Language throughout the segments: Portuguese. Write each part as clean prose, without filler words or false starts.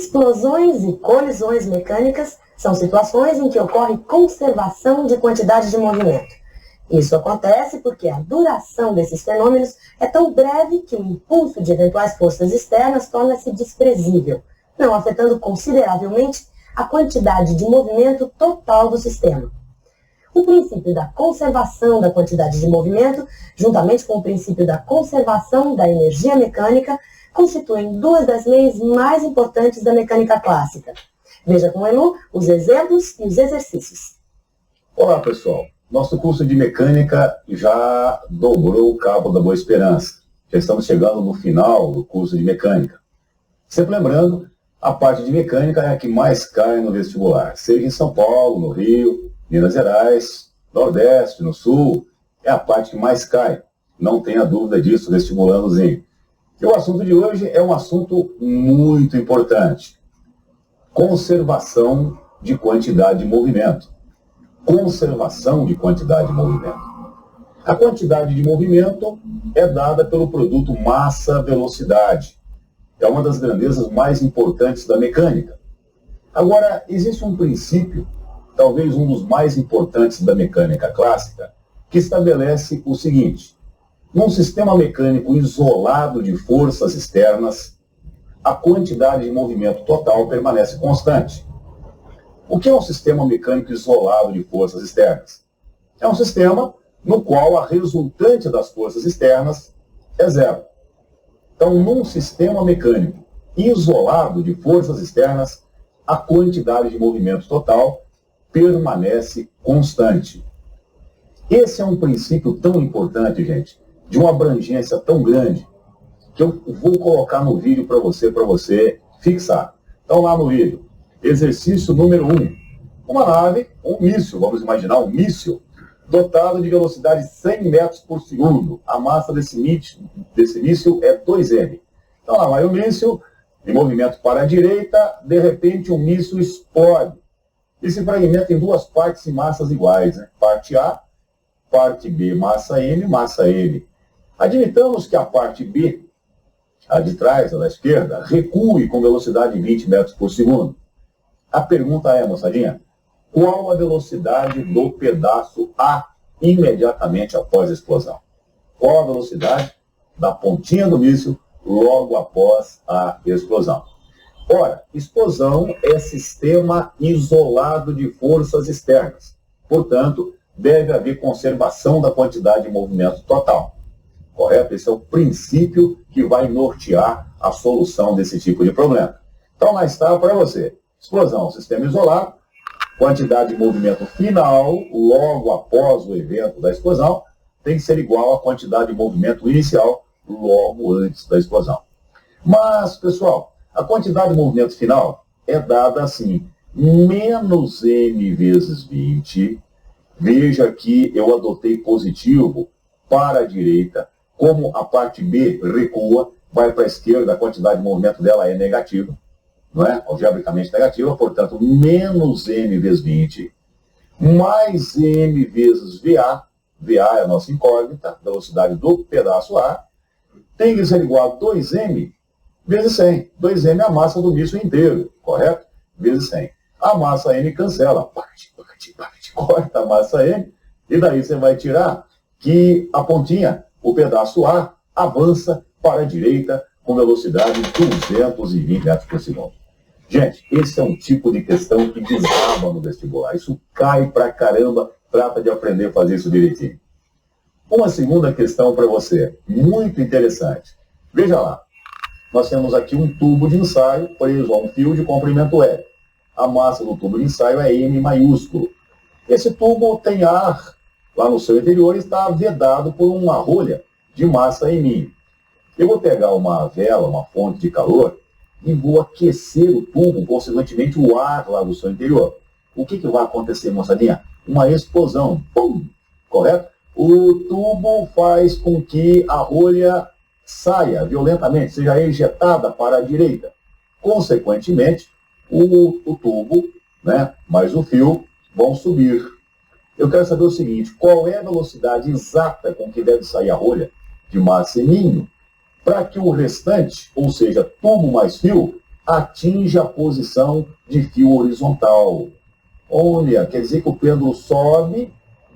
Explosões e colisões mecânicas são situações em que ocorre conservação de quantidade de movimento. Isso acontece porque a duração desses fenômenos é tão breve que o impulso de eventuais forças externas torna-se desprezível, não afetando consideravelmente a quantidade de movimento total do sistema. O princípio da conservação da quantidade de movimento, juntamente com o princípio da conservação da energia mecânica, constituem duas das leis mais importantes da mecânica clássica. Veja com o menu os exemplos e os exercícios. Olá, pessoal. Nosso curso de mecânica já dobrou o cabo da Boa Esperança. Já estamos chegando no final do curso de mecânica. Sempre lembrando, a parte de mecânica é a que mais cai no vestibular, seja em São Paulo, no Rio, Minas Gerais, Nordeste, no Sul, é a parte que mais cai. Não tenha dúvida disso, vestibulandozinho. E o assunto de hoje é um assunto muito importante. Conservação de quantidade de movimento. Conservação de quantidade de movimento. A quantidade de movimento é dada pelo produto massa-velocidade. É uma das grandezas mais importantes da mecânica. Agora, existe um princípio, talvez um dos mais importantes da mecânica clássica, que estabelece o seguinte: num sistema mecânico isolado de forças externas, a quantidade de movimento total permanece constante. O que é um sistema mecânico isolado de forças externas? É um sistema no qual a resultante das forças externas é zero. Então, num sistema mecânico isolado de forças externas, a quantidade de movimento total permanece constante. Esse é um princípio tão importante, gente, de uma abrangência tão grande, que eu vou colocar no vídeo para você fixar. Então, lá no vídeo, exercício número 1. Uma nave, um míssil, vamos imaginar um míssil, dotado de velocidade 100 metros por segundo. A massa desse míssil é 2m. Então, lá vai o míssil, em movimento para a direita, de repente o míssil explode e se fragmenta em duas partes em massas iguais, né? Parte A, parte B, massa M, massa M. Admitamos que a parte B, a de trás, a da esquerda, recue com velocidade de 20 metros por segundo. A pergunta é, moçadinha, qual a velocidade do pedaço A imediatamente após a explosão? Qual a velocidade da pontinha do míssil logo após a explosão? Ora, explosão é sistema isolado de forças externas. Portanto, deve haver conservação da quantidade de movimento total. Correto? Esse é o princípio que vai nortear a solução desse tipo de problema. Então, lá está para você. Explosão, sistema isolado, quantidade de movimento final, logo após o evento da explosão, tem que ser igual à quantidade de movimento inicial, logo antes da explosão. Mas, pessoal, a quantidade de movimento final é dada assim, menos m vezes 20. Veja que eu adotei positivo para a direita, como a parte B recua, vai para a esquerda, a quantidade de movimento dela é negativa, não é? Algebricamente negativa, portanto, menos m vezes 20, mais m vezes VA, VA é a nossa incógnita, velocidade do pedaço A, tem que ser igual a 2m vezes 100. 2m é a massa do míssil inteiro, correto? Vezes 100. A massa m cancela, corta a massa m, e daí você vai tirar que a pontinha, o pedaço A, avança para a direita com velocidade de 220 metros por segundo. Gente, esse é um tipo de questão que desaba no vestibular. Isso cai pra caramba, trata de aprender a fazer isso direitinho. Uma segunda questão para você, muito interessante. Veja lá, nós temos aqui um tubo de ensaio preso a um fio de comprimento L. A massa do tubo de ensaio é M maiúsculo. Esse tubo tem ar lá no seu interior e está vedado por uma rolha de massa M. Eu vou pegar uma vela, uma fonte de calor, e vou aquecer o tubo, consequentemente o ar lá do seu interior. O que vai acontecer, moçadinha? Uma explosão. Pum! Correto? O tubo faz com que a rolha saia violentamente, seja ejetada para a direita. Consequentemente, o tubo, né, mais o fio vão subir. Eu quero saber o seguinte, qual é a velocidade exata com que deve sair a rolha de massa M, para que o restante, ou seja, tubo mais fio, atinge a posição de fio horizontal. Olha, quer dizer que o pêndulo sobe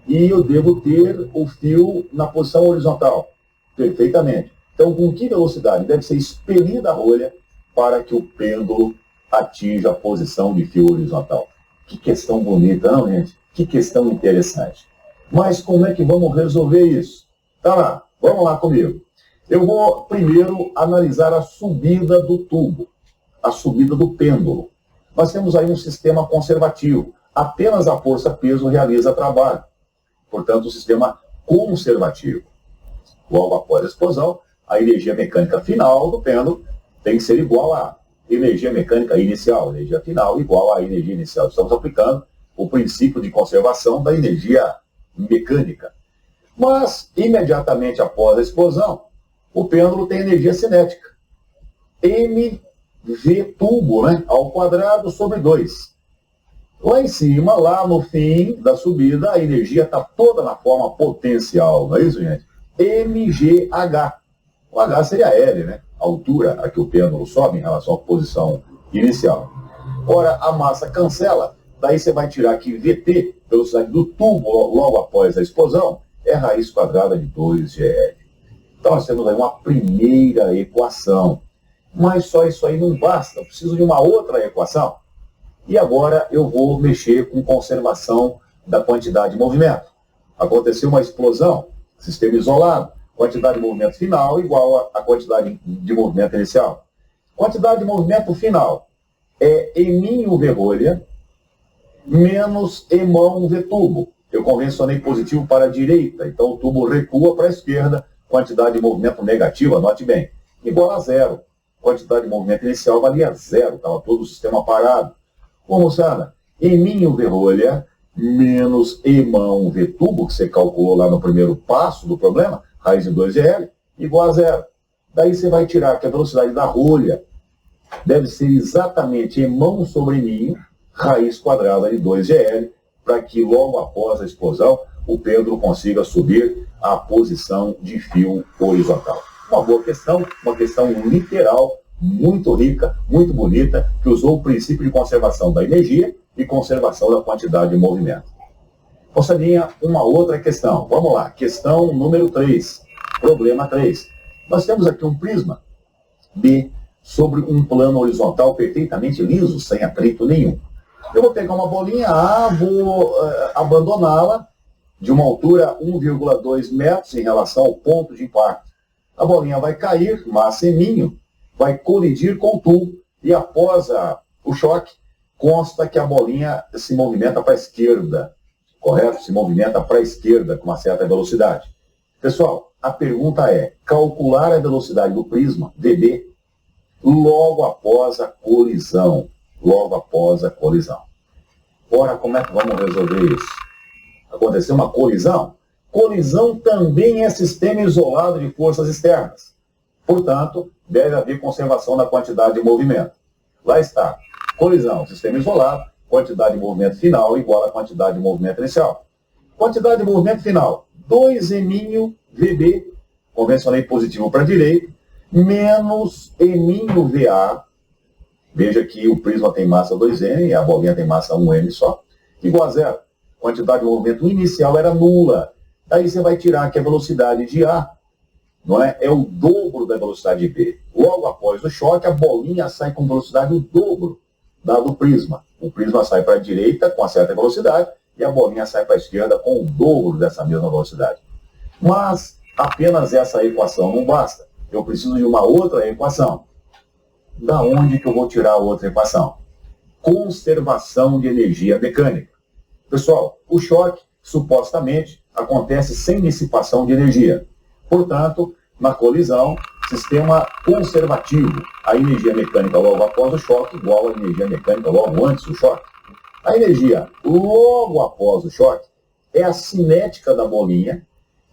e eu devo ter o fio na posição horizontal. Perfeitamente. Então, com que velocidade deve ser expelida a rolha para que o pêndulo atinja a posição de fio horizontal? Que questão bonita, não, gente? Que questão interessante. Mas como é que vamos resolver isso? Tá lá, vamos lá comigo. Eu vou primeiro analisar a subida do tubo, a subida do pêndulo. Nós temos aí um sistema conservativo. Apenas a força-peso realiza trabalho. Portanto, um sistema conservativo. Logo após a explosão, a energia mecânica final do pêndulo tem que ser igual à energia mecânica inicial, energia final igual à energia inicial. Estamos aplicando o princípio de conservação da energia mecânica. Mas, imediatamente após a explosão, o pêndulo tem energia cinética. mv tubo, né, ao quadrado sobre 2. Lá em cima, lá no fim da subida, a energia está toda na forma potencial, não é isso, gente? mgh. O H seria L, né? A altura a que o pêndulo sobe em relação à posição inicial. Ora, a massa cancela, daí você vai tirar que VT, velocidade do tubo logo após a explosão, é raiz quadrada de 2GL. Então nós temos aí uma primeira equação. Mas só isso aí não basta, eu preciso de uma outra equação. E agora eu vou mexer com conservação da quantidade de movimento. Aconteceu uma explosão, sistema isolado, quantidade de movimento final igual a quantidade de movimento inicial. Quantidade de movimento final é eminho V rolha menos emão V tubo. Eu convencionei positivo para a direita, então o tubo recua para a esquerda, quantidade de movimento negativa, note bem, igual a zero. Quantidade de movimento inicial valia zero, estava todo o sistema parado. Bom, moçada, eminho V rolha menos emão V tubo, que você calculou lá no primeiro passo do problema, raiz de 2GL, igual a zero. Daí você vai tirar que a velocidade da rolha deve ser exatamente emão sobre eminho, raiz quadrada de 2GL, para que logo após a explosão o pêndulo consiga subir à posição de fio horizontal. Uma boa questão, uma questão literal, muito rica, muito bonita, que usou o princípio de conservação da energia e conservação da quantidade de movimento. Moçadinha, uma outra questão. Vamos lá, questão número 3, problema 3. Nós temos aqui um prisma B sobre um plano horizontal perfeitamente liso, sem atrito nenhum. Eu vou pegar uma bolinha A, vou abandoná-la de uma altura 1,2 metros em relação ao ponto de impacto. A bolinha vai cair, massa eminho, vai colidir com o tubo e após o choque, consta que a bolinha se movimenta para a esquerda, correto? Se movimenta para a esquerda com uma certa velocidade. Pessoal, a pergunta é, calcular a velocidade do prisma, VB, logo após a colisão. Logo após a colisão. Ora, como é que vamos resolver isso? Aconteceu uma colisão? Colisão também é sistema isolado de forças externas. Portanto, deve haver conservação da quantidade de movimento. Lá está. Colisão, sistema isolado, quantidade de movimento final igual à quantidade de movimento inicial. Quantidade de movimento final, 2 eminho VB, convencionei positivo para a direita, menos eminho VA, veja que o prisma tem massa 2M e a bolinha tem massa 1M só, igual a zero. Quantidade de movimento inicial era nula. Daí você vai tirar que a velocidade de A não é o dobro da velocidade de B. Logo após o choque, a bolinha sai com velocidade o dobro da do prisma. O prisma sai para a direita com uma certa velocidade e a bolinha sai para a esquerda com o dobro dessa mesma velocidade. Mas apenas essa equação não basta. Eu preciso de uma outra equação. Da onde que eu vou tirar a outra equação? Conservação de energia mecânica. Pessoal, o choque, supostamente, acontece sem dissipação de energia. Portanto, na colisão, sistema conservativo. A energia mecânica logo após o choque igual à energia mecânica logo antes do choque. A energia logo após o choque é a cinética da bolinha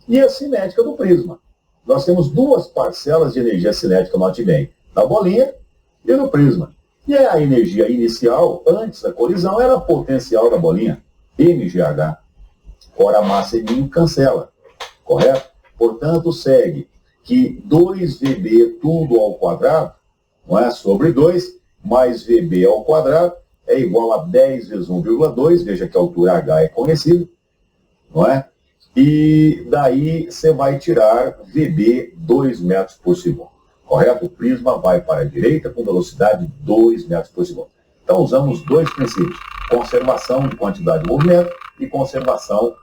e a cinética do prisma. Nós temos duas parcelas de energia cinética, note bem, na bolinha e no prisma. E a energia inicial, antes da colisão, era a potencial da bolinha, mgh. Ora, a massa eminho cancela, correto? Portanto, segue que 2VB tudo ao quadrado, não é, sobre 2, mais VB ao quadrado é igual a 10 vezes 1,2, veja que a altura H é conhecida, não é? E daí você vai tirar VB 2 metros por segundo, correto? O prisma vai para a direita com velocidade 2 metros por segundo. Então usamos dois princípios, conservação de quantidade de movimento e conservação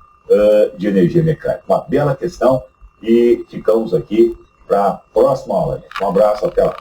de energia mecânica. Uma bela questão e ficamos aqui para a próxima aula. Um abraço, até lá.